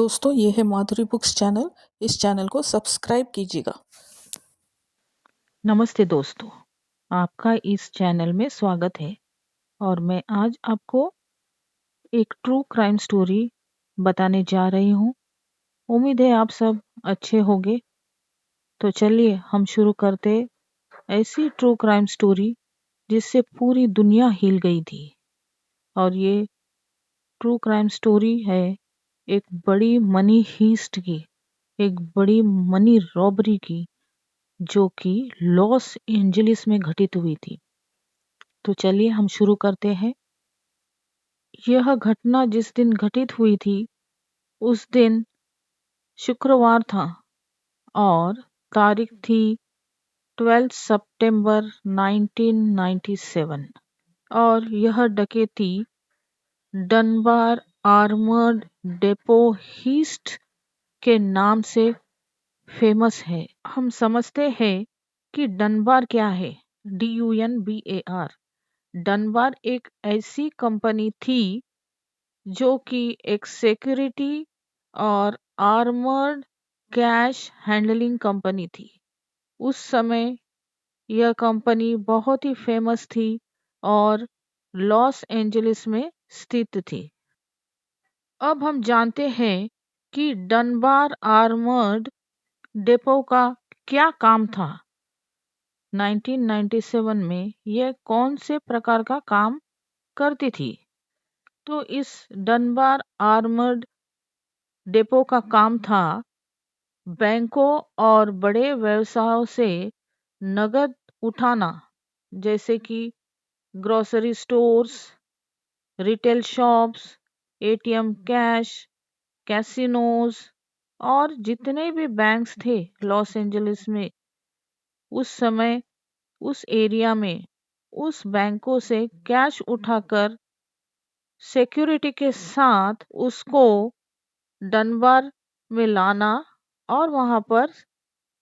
दोस्तों, ये है माधुरी बुक्स चैनल। इस चैनल को सब्सक्राइब कीजिएगा। नमस्ते दोस्तों, आपका इस चैनल में स्वागत है। और मैं आज आपको एक ट्रू क्राइम स्टोरी बताने जा रही हूँ। उम्मीद है आप सब अच्छे होंगे। तो चलिए हम शुरू करते ऐसी ट्रू क्राइम स्टोरी जिससे पूरी दुनिया हिल गई थी। और ये ट्रू क्राइम स्टोरी है एक बड़ी मनी हीस्ट की, एक बड़ी मनी रॉबरी की, जो कि लॉस एंजलिस में घटित हुई थी। तो चलिए हम शुरू करते हैं। यह घटना जिस दिन घटित हुई थी उस दिन शुक्रवार था और तारीख थी 12 सितंबर 1997। और यह डकैती डनबार आर्मर्ड डेपो हीस्ट के नाम से फेमस है। हम समझते हैं कि डनबार क्या है। DUNBAR। डनबार एक ऐसी कंपनी थी जो कि एक सिक्योरिटी और आर्मर्ड कैश हैंडलिंग कंपनी थी। उस समय यह कंपनी बहुत ही फेमस थी और लॉस एंजलिस में स्थित थी। अब हम जानते हैं कि डनबार आर्मर्ड डेपो का क्या काम था। 1997 में यह कौन से प्रकार का काम करती थी। तो इस डनबार आर्मर्ड डेपो का काम था बैंकों और बड़े व्यवसायों से नगद उठाना, जैसे कि grocery stores, retail shops, ATM cash, casinos और जितने भी बैंक्स थे लॉस एंजलिस में उस समय, उस एरिया में, उस बैंकों से कैश उठाकर सिक्योरिटी के साथ उसको डनबार में लाना और वहां पर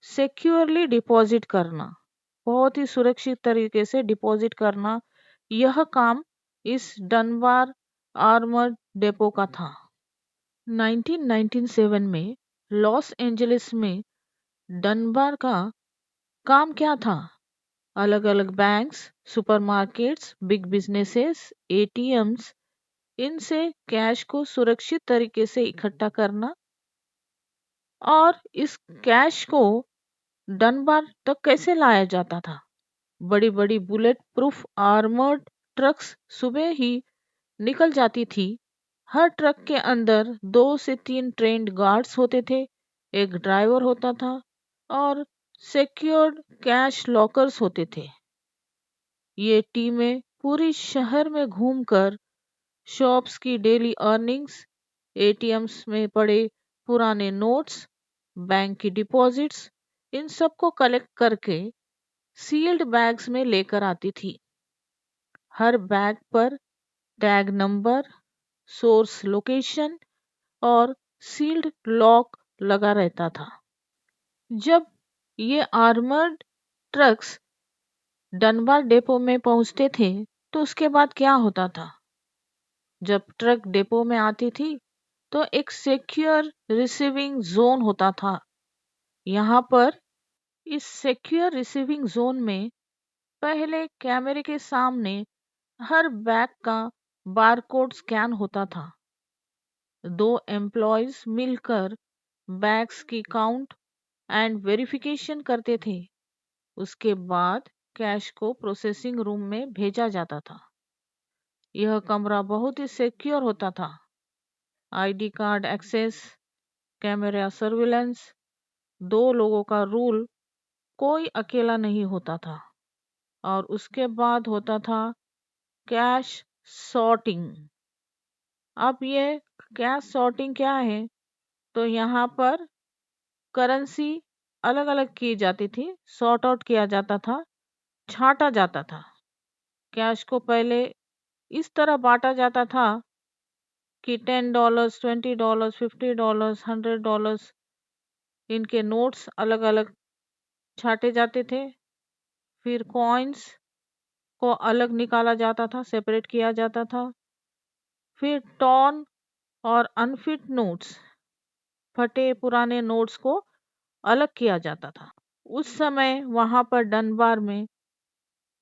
सिक्योरली डिपॉजिट करना, बहुत ही सुरक्षित तरीके से डिपॉजिट करना, यह काम इस डनबार आर्मर्ड डेपो का था। 1997 में लॉस एंजलिस में डनबार का काम क्या था। अलग अलग banks, supermarkets, big businesses, ATMs, इनसे कैश को सुरक्षित तरीके से इकट्ठा करना और इस कैश को डनबार तक कैसे लाया जाता था। बड़ी बड़ी बुलेट प्रूफ आर्मर्ड ट्रक्स सुबह ही निकल जाती थी। हर ट्रक के अंदर 2 से 3 ट्रेन्ड गार्ड्स होते थे, एक ड्राइवर होता था और सिक्योर्ड कैश लॉकर्स होते थे। ये टीमें पूरी शहर में घूमकर शॉप्स की डेली अर्निंग्स, ATMs में पड़े पुराने नोट्स, बैंक की डिपॉजिट्स, इन सबको कलेक्ट करके सील्ड बैग्स में लेकर आती थी। हर बैग पर टैग नंबर, सोर्स लोकेशन और सील्ड लॉक लगा रहता था। जब ये आर्मर्ड ट्रक्स डनबार डेपो में पहुंचते थे तो उसके बाद क्या होता था। जब ट्रक डेपो में आती थी तो एक सिक्योर रिसीविंग जोन होता था। यहाँ पर इस सिक्योर रिसीविंग जोन में पहले कैमरे के सामने हर बैग का बारकोड स्कैन होता था। 2 एम्प्लॉयज मिलकर बैग्स की काउंट एंड वेरिफिकेशन करते थे। उसके बाद कैश को प्रोसेसिंग रूम में भेजा जाता था। यह कमरा बहुत ही सिक्योर होता था। ID card access, camera surveillance, 2 लोगों का रूल, कोई अकेला नहीं होता था। और उसके बाद होता था कैश सॉर्टिंग। अब ये कैश सॉर्टिंग क्या है, तो यहाँ पर करेंसी अलग अलग की जाती थी, सॉर्ट आउट किया जाता था, छांटा जाता था। कैश को पहले इस तरह बांटा जाता था कि $10, $20, $50, $100, इनके नोट्स अलग अलग छाटे जाते थे। फिर कॉइन्स को अलग निकाला जाता था, सेपरेट किया जाता था। फिर टॉर्न और अनफिट नोट्स, फटे पुराने नोट्स को अलग किया जाता था। उस समय वहां पर डनबार में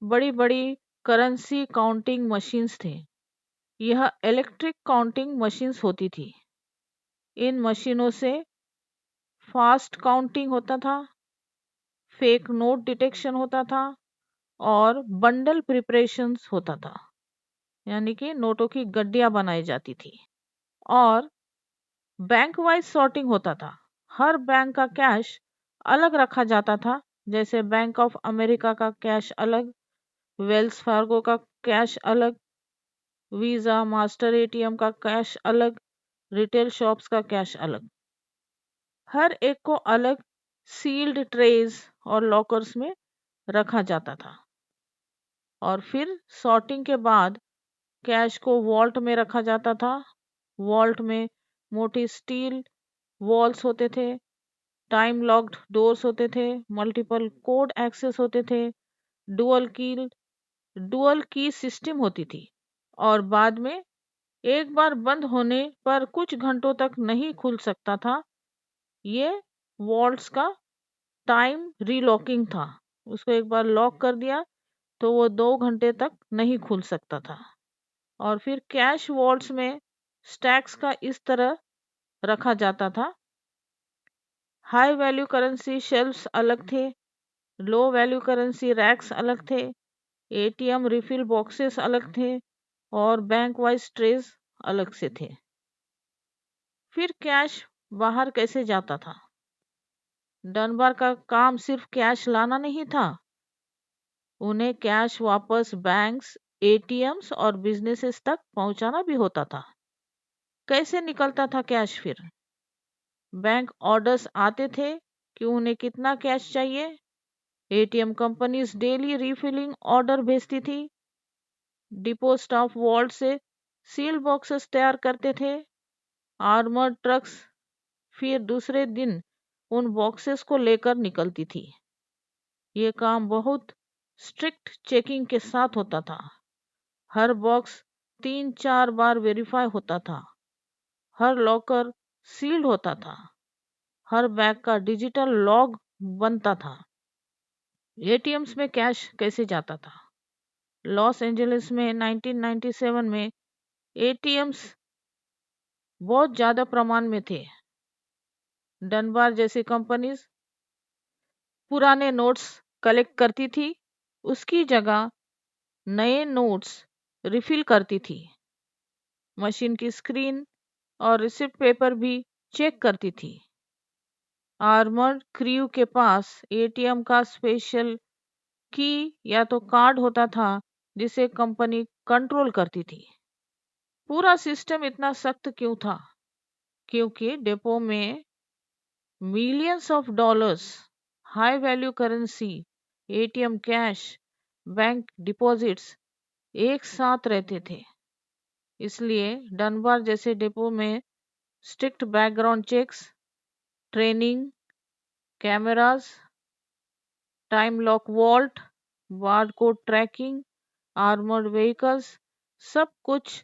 बड़ी बड़ी करेंसी काउंटिंग मशीन्स थे। यह इलेक्ट्रिक काउंटिंग मशीन्स होती थी। इन मशीनों से फास्ट काउंटिंग होता था, फेक नोट डिटेक्शन होता था और बंडल प्रिपरेशंस होता था, यानी कि नोटों की गड्डियां बनाई जाती थी। और बैंक वाइज सॉर्टिंग होता था। हर बैंक का कैश अलग रखा जाता था। जैसे बैंक ऑफ अमेरिका का कैश अलग, वेल्स फार्गो का कैश अलग, वीजा मास्टर एटीएम का कैश अलग, रिटेल शॉप्स का कैश अलग। हर एक को अलग सील्ड ट्रेज और लॉकर्स में रखा जाता था। और फिर सॉर्टिंग के बाद कैश को वॉल्ट में रखा जाता था। वॉल्ट में मोटी स्टील वॉल्स होते थे, टाइम लॉक्ड डोर्स होते थे, मल्टीपल कोड एक्सेस होते थे, डुअल की सिस्टम होती थी। और बाद में एक बार बंद होने पर कुछ घंटों तक नहीं खुल सकता था। ये वॉल्ट्स का टाइम रीलॉकिंग था। उसको एक बार लॉक कर दिया तो वो 2 घंटे तक नहीं खुल सकता था। और फिर कैश वॉल्ट्स में स्टैक्स का इस तरह रखा जाता था। हाई वैल्यू करेंसी शेल्फ्स अलग थे, लो वैल्यू करेंसी रैक्स अलग थे, एटीएम रिफिल बॉक्सेस अलग थे और बैंक वाइज ट्रेज अलग से थे। फिर कैश बाहर कैसे जाता था? डनबार का काम सिर्फ कैश लाना नहीं था, उन्हें कैश वापस बैंक्स, एटीएम्स और बिजनेसेस तक पहुंचाना भी होता था। कैसे निकलता था कैश फिर? बैंक ऑर्डर्स आते थे कि उन्हें कितना कैश चाहिए। ATM companies daily refilling order भेजती थी। डिपो स्टाफ वॉल्ट से सील बॉक्सेस तैयार करते थे। आर्मर्ड ट्रक्स फिर दूसरे दिन उन बॉक्सेस को लेकर निकलती थी। ये काम बहुत स्ट्रिक्ट चेकिंग के साथ होता था। हर बॉक्स 3-4 बार वेरीफाई होता था। हर लॉकर सील्ड होता था। हर बैग का डिजिटल लॉग बनता था। एटीएम्स में कैश कैसे जाता था? लॉस एंजलिस में 1997 में एटीएम्स बहुत ज्यादा प्रमाण में थे। डनबार जैसी कंपनीज पुराने नोट्स कलेक्ट करती थी, उसकी जगह नए नोट्स रिफिल करती थी। मशीन की स्क्रीन और रिसिप्ट पेपर भी चेक करती थी। आर्मर्ड क्रू के पास एटीएम का स्पेशल की या तो कार्ड होता था जिसे कंपनी कंट्रोल करती थी। पूरा सिस्टम इतना सख्त क्यों था? क्योंकि डिपो में millions of dollars high value currency, ATM cash, bank deposits एक साथ रहते थे। इसलिए डनबार जैसे डिपो में strict background checks, training, cameras, time lock vault, barcode tracking, armoured vehicles, सब कुछ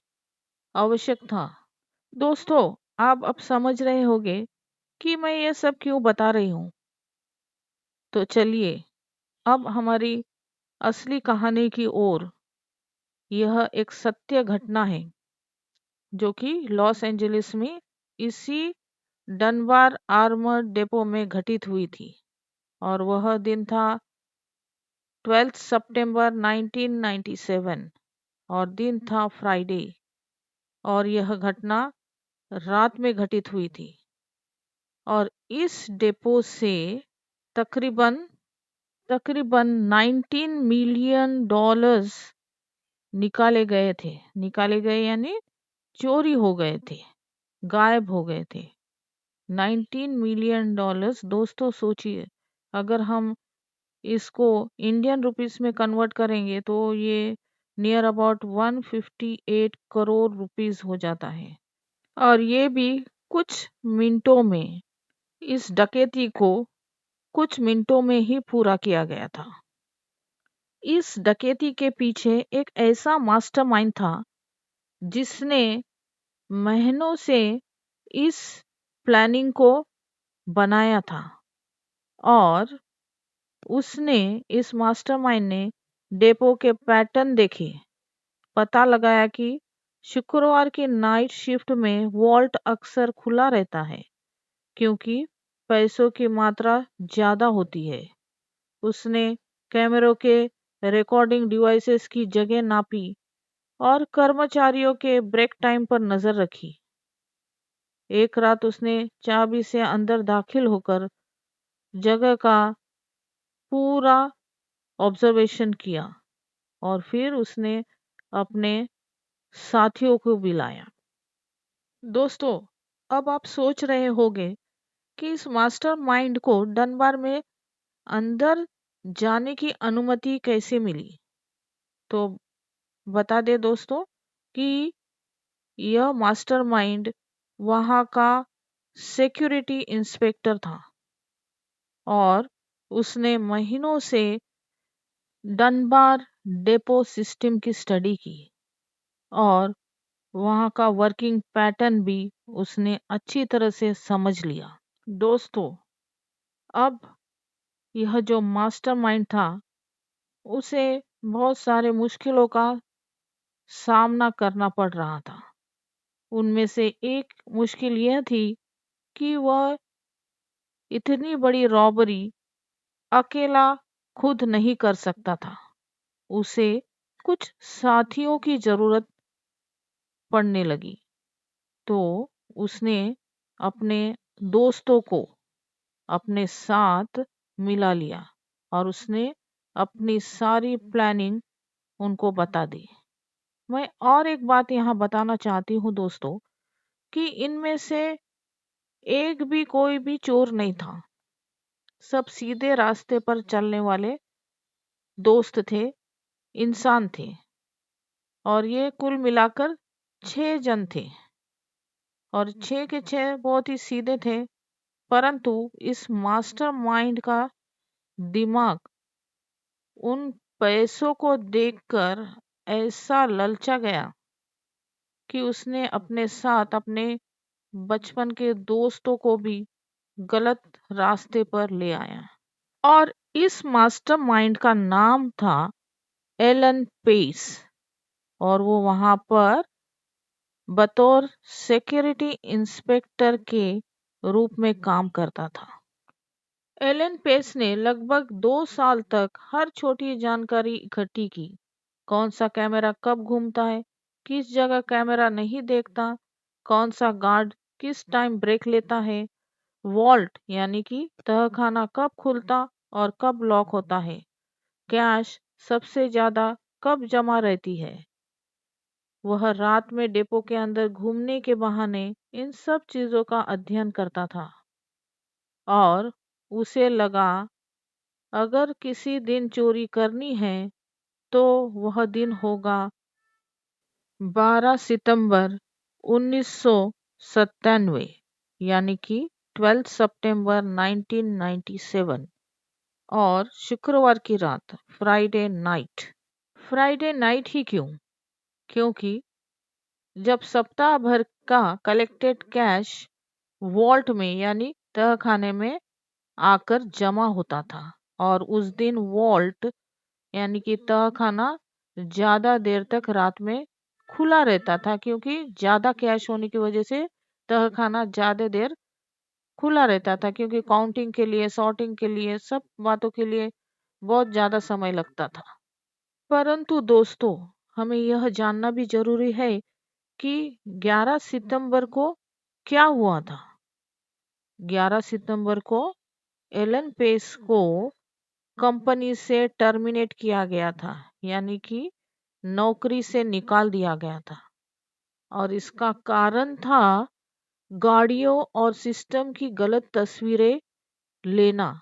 आवश्यक था। दोस्तों, आप अब समझ रहे होंगे कि मैं ये सब क्यों बता रही हूँ। तो चलिए अब हमारी असली कहानी की ओर। यह एक सत्य घटना है जो कि लॉस एंजलिस में इसी डनबार आर्मर्ड डिपो में घटित हुई थी। और वह दिन था 12 सितंबर 1997 और दिन था फ्राइडे। और यह घटना रात में घटित हुई थी। और इस डिपो से तकरीबन तकरीबन 19 मिलियन डॉलर्स निकाले गए यानी चोरी हो गए थे, गायब हो गए थे। 19 मिलियन डॉलर्स, दोस्तों सोचिए, अगर हम इसको इंडियन रुपीस में कन्वर्ट करेंगे तो ये नियर अबाउट 158 करोड़ रुपीस हो जाता है। और ये भी कुछ मिनटों में, इस डकैती को कुछ मिनटों में ही पूरा किया गया था। इस डकैती के पीछे एक ऐसा मास्टरमाइंड था जिसने महीनों से इस प्लानिंग को बनाया था और उसने इस मास्टरमाइंड ने डेपो के पैटर्न देखे, पता लगाया कि शुक्रवार की नाइट शिफ्ट में वॉल्ट अक्सर खुला रहता है क्योंकि पैसों की मात्रा ज़्यादा होती है। उसने कैमरों के रिकॉर्डिंग डिवाइसेस की जगह नापी और कर्मचारियों के ब्रेक टाइम पर नज़र रखी। एक रात उसने चाबी से अंदर दाखिल होकर जगह का पूरा ऑब्जर्वेशन किया और फिर उसने अपने साथियों को बुलाया। दोस्तों, अब आप सोच रहे होंगे कि इस मास्टरमाइंड को डनबार में अंदर जाने की अनुमति कैसे मिली। तो बता दे दोस्तों कि यह मास्टरमाइंड वहाँ का सिक्योरिटी इंस्पेक्टर था और उसने महीनों से डनबार डेपो सिस्टम की स्टडी की और वहाँ का वर्किंग पैटर्न भी उसने अच्छी तरह से समझ लिया। दोस्तों, अब यह जो मास्टरमाइंड था उसे बहुत सारे मुश्किलों का सामना करना पड़ रहा था। उनमें से एक मुश्किल यह थी कि वह इतनी बड़ी रॉबरी अकेला खुद नहीं कर सकता था। उसे कुछ साथियों की जरूरत पड़ने लगी। तो उसने अपने दोस्तों को अपने साथ मिला लिया और उसने अपनी सारी प्लानिंग उनको बता दी। मैं और एक बात यहाँ बताना चाहती हूँ दोस्तों कि इनमें से एक भी कोई भी चोर नहीं था। सब सीधे रास्ते पर चलने वाले दोस्त थे, इंसान थे और ये कुल मिलाकर 6 जन थे और 6 के 6 बहुत ही सीधे थे। परंतु इस मास्टरमाइंड का दिमाग उन पैसों को देखकर ऐसा ललचा गया कि उसने अपने साथ अपने बचपन के दोस्तों को भी गलत रास्ते पर ले आया। और इस मास्टरमाइंड का नाम था एलन पेस और वो वहां पर बतौर सिक्योरिटी इंस्पेक्टर के रूप में काम करता था। एलन पेस ने लगभग 2 साल तक हर छोटी जानकारी इकट्ठी की। कौन सा कैमरा कब घूमता है, किस जगह कैमरा नहीं देखता, कौन सा गार्ड किस टाइम ब्रेक लेता है, वॉल्ट यानी कि तहखाना कब खुलता और कब लॉक होता है, कैश सबसे ज्यादा कब जमा रहती है। वह रात में डिपो के अंदर घूमने के बहाने इन सब चीजों का अध्ययन करता था और उसे लगा अगर किसी दिन चोरी करनी है तो वह दिन होगा 12 सितंबर 1997 यानी कि 12 सितंबर 1997 और शुक्रवार की रात, फ्राइडे नाइट। फ्राइडे नाइट ही क्यों? क्योंकि जब सप्ताह भर का कलेक्टेड कैश वॉल्ट में यानी तहखाने में आकर जमा होता था और उस दिन वॉल्ट यानी कि तहखाना ज्यादा देर तक रात में खुला रहता था क्योंकि ज्यादा कैश होने की वजह से तहखाना ज्यादा देर खुला रहता था क्योंकि काउंटिंग के लिए, सॉर्टिंग के लिए, सब बातों के लिए बहुत ज्यादा समय लगता था। परंतु दोस्तों, हमें यह जानना भी जरूरी है कि 11 सितंबर को क्या हुआ था। 11 सितंबर को एलन पेस को कंपनी से टर्मिनेट किया गया था यानी कि नौकरी से निकाल दिया गया था और इसका कारण था गाड़ियों और सिस्टम की गलत तस्वीरें लेना,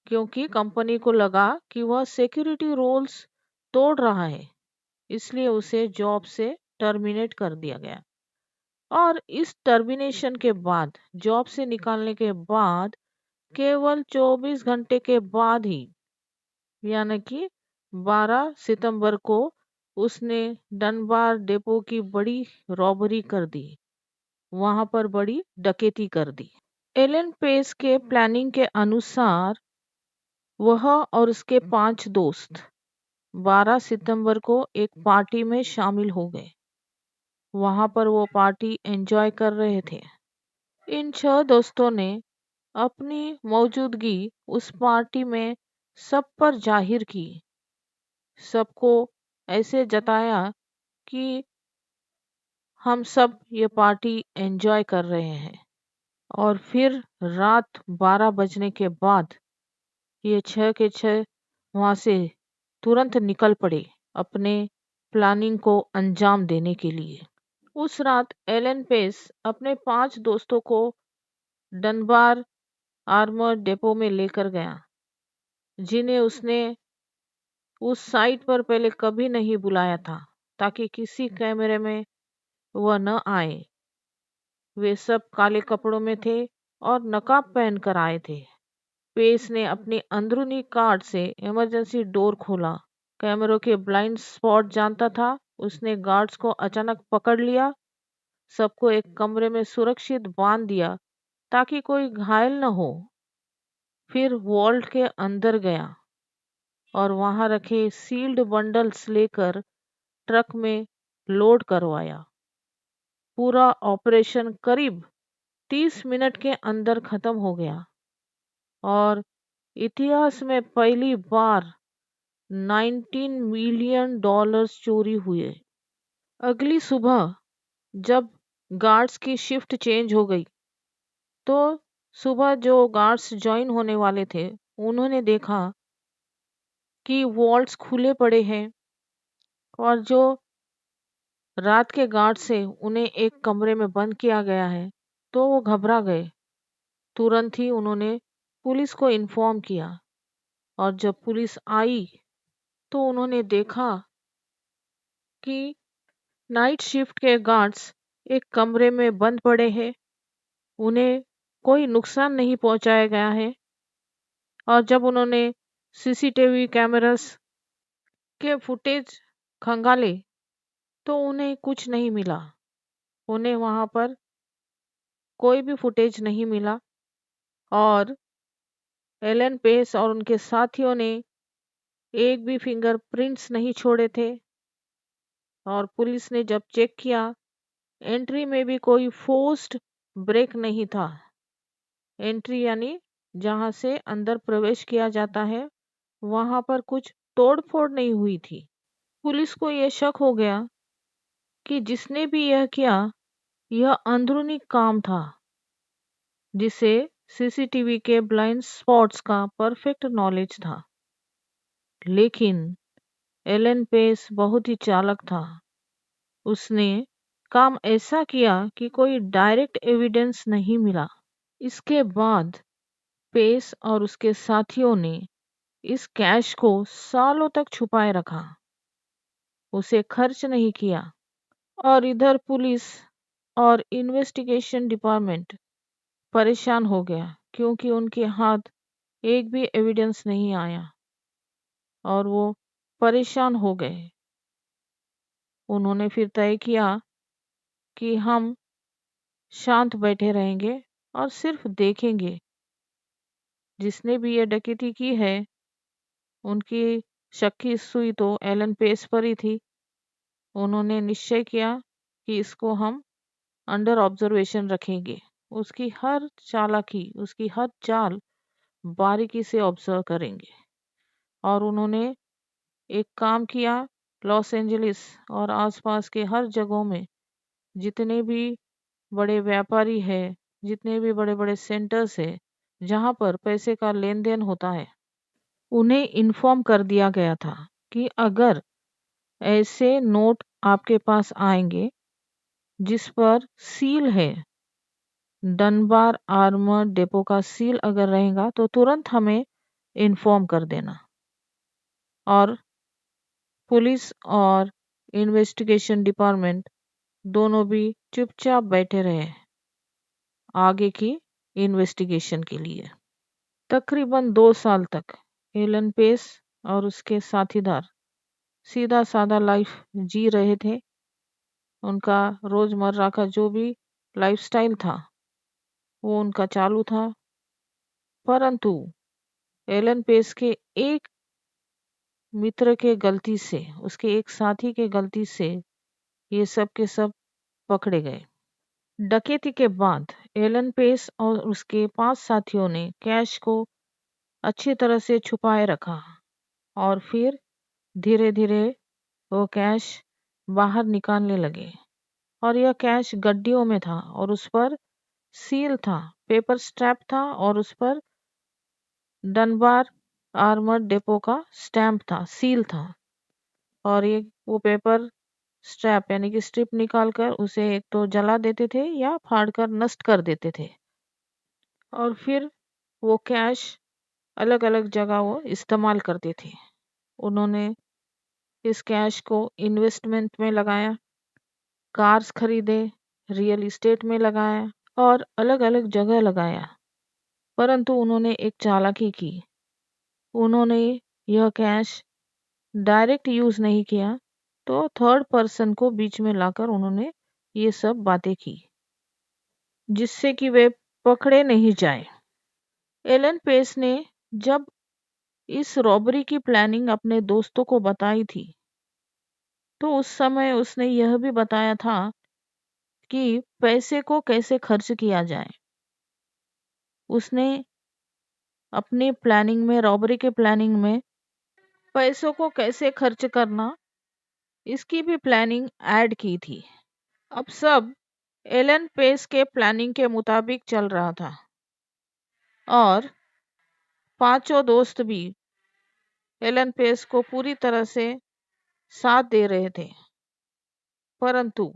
क्योंकि कंपनी को लगा कि वह सिक्योरिटी रूल्स तोड़ रहा है, इसलिए उसे जॉब से टर्मिनेट कर दिया गया। और इस टर्मिनेशन के बाद, जॉब से निकालने के बाद केवल 24 घंटे के बाद ही यानी कि 12 सितंबर को उसने डनबार डेपो की बड़ी रॉबरी कर दी वहां पर बड़ी डकैती कर दी। एलन पेस के प्लानिंग के अनुसार वह और उसके 5 दोस्त 12 सितंबर को एक पार्टी में शामिल हो गए। वहां पर वो पार्टी एंजॉय कर रहे थे। इन 6 दोस्तों ने अपनी मौजूदगी उस पार्टी में सब पर जाहिर की। सबको ऐसे जताया कि हम सब ये पार्टी एंजॉय कर रहे हैं। और फिर रात 12 बजने के बाद ये 6 के 6 वहां से तुरंत निकल पड़े अपने प्लानिंग को अंजाम देने के लिए। उस रात एलन पेस अपने 5 दोस्तों को डनबार आर्मर डेपो में लेकर गया, जिन्हें उसने उस साइट पर पहले कभी नहीं बुलाया था, ताकि किसी कैमरे में वह न आए। वे सब काले कपड़ों में थे और नकाब पहन कर आए थे। पेस ने अपनी अंदरूनी कार्ड से इमरजेंसी डोर खोला। कैमरों के ब्लाइंड स्पॉट जानता था। उसने गार्ड्स को अचानक पकड़ लिया, सबको एक कमरे में सुरक्षित बांध दिया ताकि कोई घायल न हो। फिर वॉल्ट के अंदर गया और वहां रखे सील्ड बंडल्स लेकर ट्रक में लोड करवाया। पूरा ऑपरेशन करीब 30 मिनट के अंदर खत्म हो गया और इतिहास में पहली बार 19 मिलियन डॉलर्स चोरी हुए। अगली सुबह जब गार्ड्स की शिफ्ट चेंज हो गई, तो सुबह जो गार्ड्स ज्वाइन होने वाले थे, उन्होंने देखा कि वॉल्ट्स खुले पड़े हैं और जो रात के गार्ड से उन्हें एक कमरे में बंद किया गया है। तो वो घबरा गए। तुरंत ही उन्होंने पुलिस को इन्फॉर्म किया और जब पुलिस आई तो उन्होंने देखा कि नाइट शिफ्ट के गार्ड्स एक कमरे में बंद पड़े हैं। उन्हें कोई नुकसान नहीं पहुंचाया गया है। और जब उन्होंने सीसीटीवी कैमरास के फुटेज खंगाले तो उन्हें कुछ नहीं मिला। उन्हें वहां पर कोई भी फुटेज नहीं मिला और एलन पेस और उनके साथियों ने एक भी फिंगरप्रिंट्स नहीं छोड़े थे। और पुलिस ने जब चेक किया, एंट्री में भी कोई फोर्स्ड ब्रेक नहीं था। एंट्री यानी जहां से अंदर प्रवेश किया जाता है, वहां पर कुछ तोड़फोड़ नहीं हुई थी। पुलिस को यह शक हो गया कि जिसने भी यह किया, यह अंदरूनी काम था, जिसे सीसीटीवी के ब्लाइंड स्पॉट्स का परफेक्ट नॉलेज था। लेकिन एलन पेस बहुत ही चालाक था। उसने काम ऐसा किया कि कोई डायरेक्ट एविडेंस नहीं मिला। इसके बाद पेस और उसके साथियों ने इस कैश को सालों तक छुपाए रखा, उसे खर्च नहीं किया। और इधर पुलिस और इन्वेस्टिगेशन डिपार्टमेंट परेशान हो गया, क्योंकि उनके हाथ एक भी एविडेंस नहीं आया और वो परेशान हो गए। उन्होंने फिर तय किया कि हम शांत बैठे रहेंगे और सिर्फ देखेंगे। जिसने भी ये डकैती की है, उनकी शक की सुई तो एलन पेस पर ही थी। उन्होंने निश्चय किया कि इसको हम अंडर ऑब्जर्वेशन रखेंगे। उसकी हर चालाकी, उसकी हर चाल बारीकी से ऑब्जर्व करेंगे। और उन्होंने एक काम किया, लॉस एंजलिस और आसपास के हर जगहों में जितने भी बड़े व्यापारी है, जितने भी बड़े बड़े सेंटर्स है जहाँ पर पैसे का लेन देन होता है, उन्हें इन्फॉर्म कर दिया गया था कि अगर ऐसे नोट आपके पास आएंगे जिस पर सील है, डनबार आर्मर डेपो का सील अगर रहेगा, तो तुरंत हमें इन्फॉर्म कर देना। और पुलिस और इन्वेस्टिगेशन डिपार्टमेंट दोनों भी चुपचाप बैठे रहे आगे की इन्वेस्टिगेशन के लिए। तकरीबन 2 साल तक एलन पेस और उसके साथीदार सीधा साधा लाइफ जी रहे थे। उनका रोजमर्रा का जो भी लाइफस्टाइल था वो उनका चालू था, परंतु एलन पेस के एक मित्र के गलती से, उसके एक साथी के गलती से ये सब के सब पकड़े गए। डकैती के बाद एलन पेस और उसके 5 साथियों ने कैश को अच्छी तरह से छुपाए रखा और फिर धीरे धीरे वो कैश बाहर निकालने लगे। और यह कैश गड्डियों में था और उस पर सील था, पेपर स्ट्रैप था और उस पर डनबार आर्मर डेपो का स्टैंप था, सील था। और ये वो पेपर स्ट्रैप यानी कि स्ट्रिप निकालकर उसे एक तो जला देते थे या फाड़कर नष्ट कर देते थे। और फिर वो कैश अलग अलग जगह वो इस्तेमाल करते थे। उन्होंने इस कैश को इन्वेस्टमेंट में लगाया, कार्स खरीदे, रियल इस्टेट में लगाया और अलग अलग जगह लगाया। परंतु उन्होंने एक चालाकी की, उन्होंने यह कैश डायरेक्ट यूज नहीं किया, तो थर्ड पर्सन को बीच में लाकर उन्होंने ये सब बातें की जिससे कि वे पकड़े नहीं जाए। एलन पेस ने जब इस रॉबरी की प्लानिंग अपने दोस्तों को बताई थी, तो उस समय उसने यह भी बताया था कि पैसे को कैसे खर्च किया जाए। उसने अपनी प्लानिंग में, रॉबरी के प्लानिंग में पैसों को कैसे खर्च करना, इसकी भी प्लानिंग ऐड की थी। अब सब एलन पेस के प्लानिंग के मुताबिक चल रहा था और पांचों दोस्त भी एलन पेस को पूरी तरह से साथ दे रहे थे। परंतु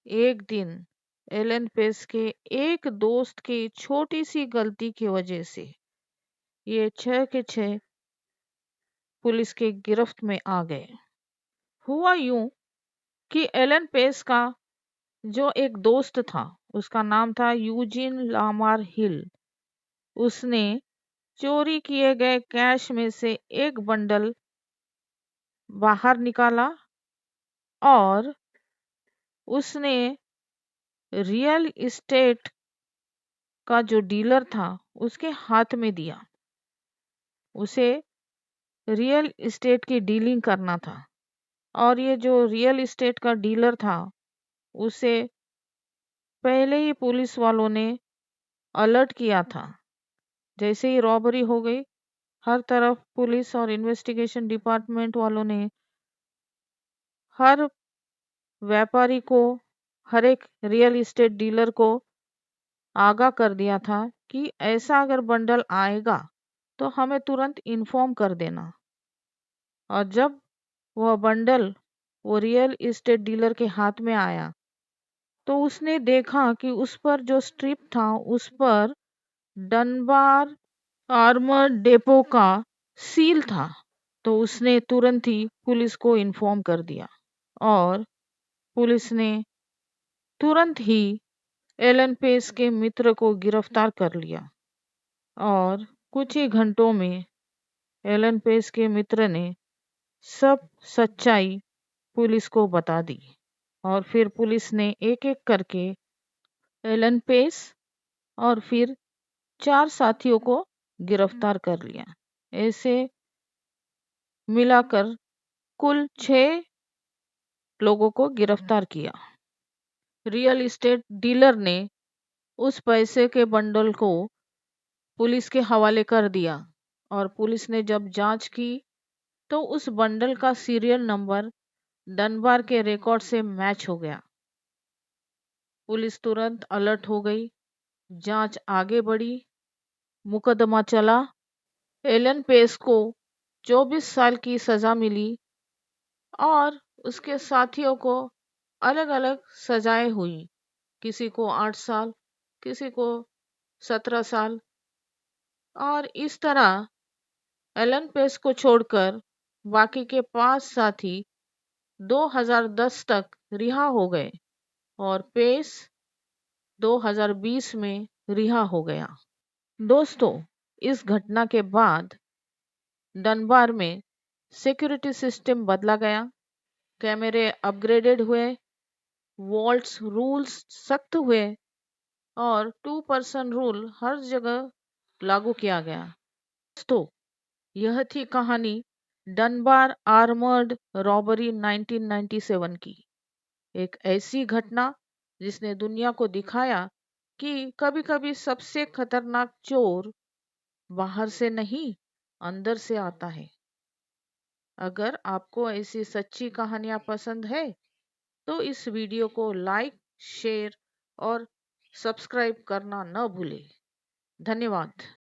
एक दिन एलन पेस के एक दोस्त की छोटी सी गलती की वजह से ये 6 के 6 पुलिस के गिरफ्त में आ गए। हुआ यूं कि एलन पेस का जो एक दोस्त था, उसका नाम था यूजिन लामार हिल, उसने चोरी किए गए कैश में से एक बंडल बाहर निकाला और उसने रियल इस्टेट का जो डीलर था उसके हाथ में दिया। उसे रियल इस्टेट की डीलिंग करना था और ये जो रियल इस्टेट का डीलर था उसे पहले ही पुलिस वालों ने अलर्ट किया था। जैसे ही रॉबरी हो गई, हर तरफ पुलिस और इन्वेस्टिगेशन डिपार्टमेंट वालों ने हर व्यापारी को, हर एक रियल इस्टेट डीलर को आगाह कर दिया था कि ऐसा अगर बंडल आएगा तो हमें तुरंत इन्फॉर्म कर देना। और जब वह बंडल वो रियल इस्टेट डीलर के हाथ में आया तो उसने देखा कि उस पर जो स्ट्रिप था उस पर डनबार आर्मर डेपो का सील था। तो उसने तुरंत ही पुलिस को इन्फॉर्म कर दिया और पुलिस ने तुरंत ही एलन पेस के मित्र को गिरफ्तार कर लिया। और कुछ ही घंटों में एलन पेस के मित्र ने सब सच्चाई पुलिस को बता दी और फिर पुलिस ने एक एक करके एलन पेस और फिर 4 साथियों को गिरफ्तार कर लिया। ऐसे मिलाकर कुल 6 लोगों को गिरफ्तार किया। रियल इस्टेट डीलर ने उस पैसे के बंडल को पुलिस के हवाले कर दिया और पुलिस ने जब जांच की तो उस बंडल का सीरियल नंबर डनबार के रिकॉर्ड से मैच हो गया। पुलिस तुरंत अलर्ट हो गई, जांच आगे बढ़ी, मुकदमा चला। एलन पेस को 24 साल की सजा मिली और उसके साथियों को अलग अलग सजाएं हुई। किसी को 8 साल, किसी को 17 साल। और इस तरह एलन पेस को छोड़कर बाकी के 5 साथी 2010 तक रिहा हो गए और पेस 2020 में रिहा हो गया। दोस्तों, इस घटना के बाद डनबार में सिक्योरिटी सिस्टम बदला गया, कैमरे अपग्रेडेड हुए, वॉल्ट्स रूल्स सख्त हुए और 2% रूल हर जगह लागू किया गया। दोस्तों, यह थी कहानी डनबार आर्मर्ड रॉबरी 1997 की। एक ऐसी घटना जिसने दुनिया को दिखाया कि कभी-कभी सबसे खतरनाक चोर बाहर से नहीं, अंदर से आता है। अगर आपको ऐसी सच्ची कहानियां पसंद है तो इस वीडियो को लाइक, शेयर और सब्सक्राइब करना न भूलें। धन्यवाद।